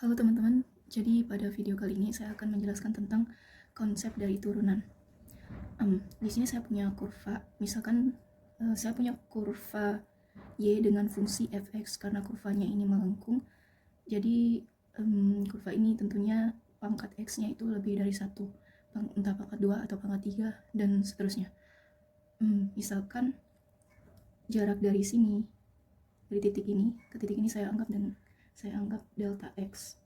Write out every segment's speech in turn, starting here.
Halo teman-teman, jadi pada video kali ini saya akan menjelaskan tentang konsep dari turunan. Di sini saya punya kurva, misalkan saya punya kurva Y dengan fungsi fx karena kurvanya ini melengkung. Jadi kurva ini tentunya pangkat x-nya itu lebih dari 1, entah pangkat 2 atau pangkat 3 dan seterusnya. Misalkan jarak dari sini, dari titik ini ke titik ini saya anggap delta x.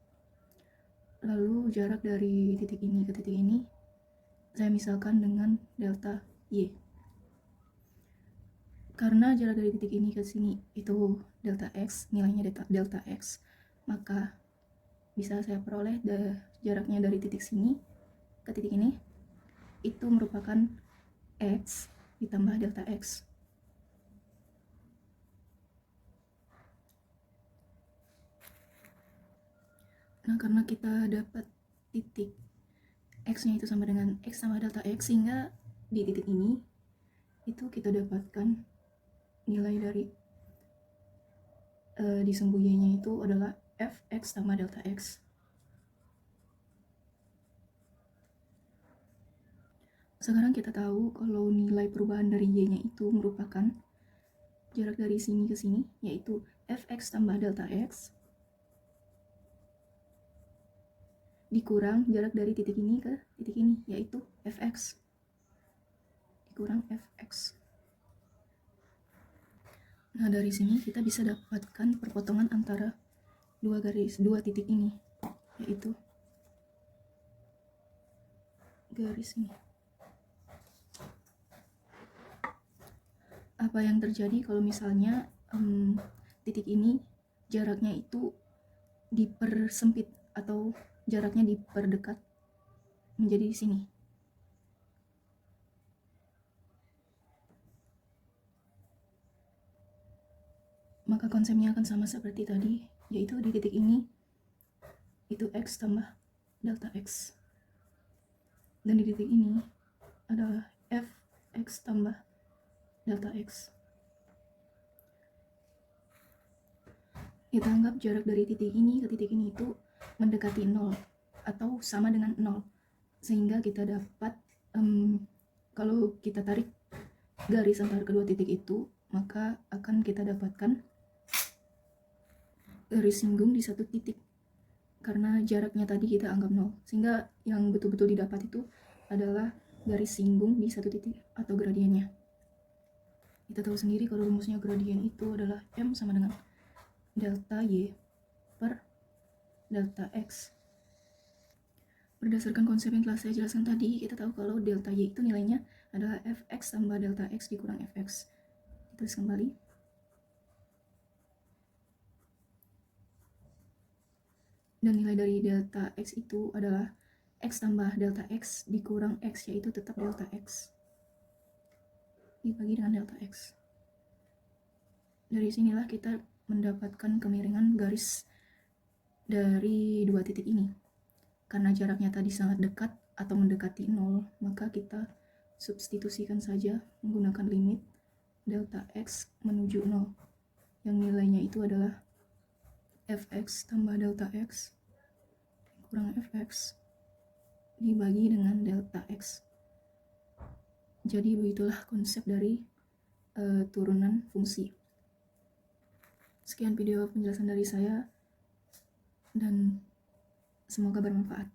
Lalu jarak dari titik ini ke titik ini saya misalkan dengan delta y. Karena jarak dari titik ini ke sini itu delta x, nilainya delta x, maka bisa saya peroleh jaraknya dari titik sini ke titik ini itu merupakan x ditambah delta x. Nah, karena kita dapat titik x-nya itu sama dengan x sama delta x, sehingga di titik ini itu kita dapatkan nilai dari disembunyinya itu adalah fx tambah delta x. Sekarang kita tahu kalau nilai perubahan dari y-nya itu merupakan jarak dari sini ke sini, yaitu fx tambah delta x dikurang jarak dari titik ini ke titik ini, yaitu fx dikurang fx. Nah, dari sini kita bisa dapatkan perpotongan antara dua titik ini, yaitu garis ini. Apa yang terjadi kalau misalnya titik ini jaraknya itu dipersempit atau jaraknya diperdekat menjadi di sini? Maka konsepnya akan sama seperti tadi, yaitu di titik ini itu x tambah delta x, dan di titik ini adalah fx tambah delta x. Kita anggap jarak dari titik ini ke titik ini itu mendekati 0 atau sama dengan 0, sehingga kita dapat kalau kita tarik garis antara kedua titik itu, maka akan kita dapatkan garis singgung di satu titik karena jaraknya tadi kita anggap 0, sehingga yang betul-betul didapat itu adalah garis singgung di satu titik atau gradiennya. Kita tahu sendiri kalau rumusnya gradien itu adalah m sama dengan delta y per delta x. Berdasarkan konsep yang telah saya jelaskan tadi, kita tahu kalau delta y itu nilainya adalah fx tambah delta x dikurang fx. Kita tulis kembali. Dan nilai dari delta x itu adalah x tambah delta x dikurang x, yaitu tetap delta x dibagi dengan delta x. Dari sinilah kita mendapatkan kemiringan garis dari dua titik ini. Karena jaraknya tadi sangat dekat atau mendekati 0, maka kita substitusikan saja menggunakan limit delta x menuju 0, yang nilainya itu adalah fx tambah delta x kurang fx dibagi dengan delta x. Jadi begitulah konsep dari turunan fungsi. Sekian video penjelasan dari saya dan semoga bermanfaat.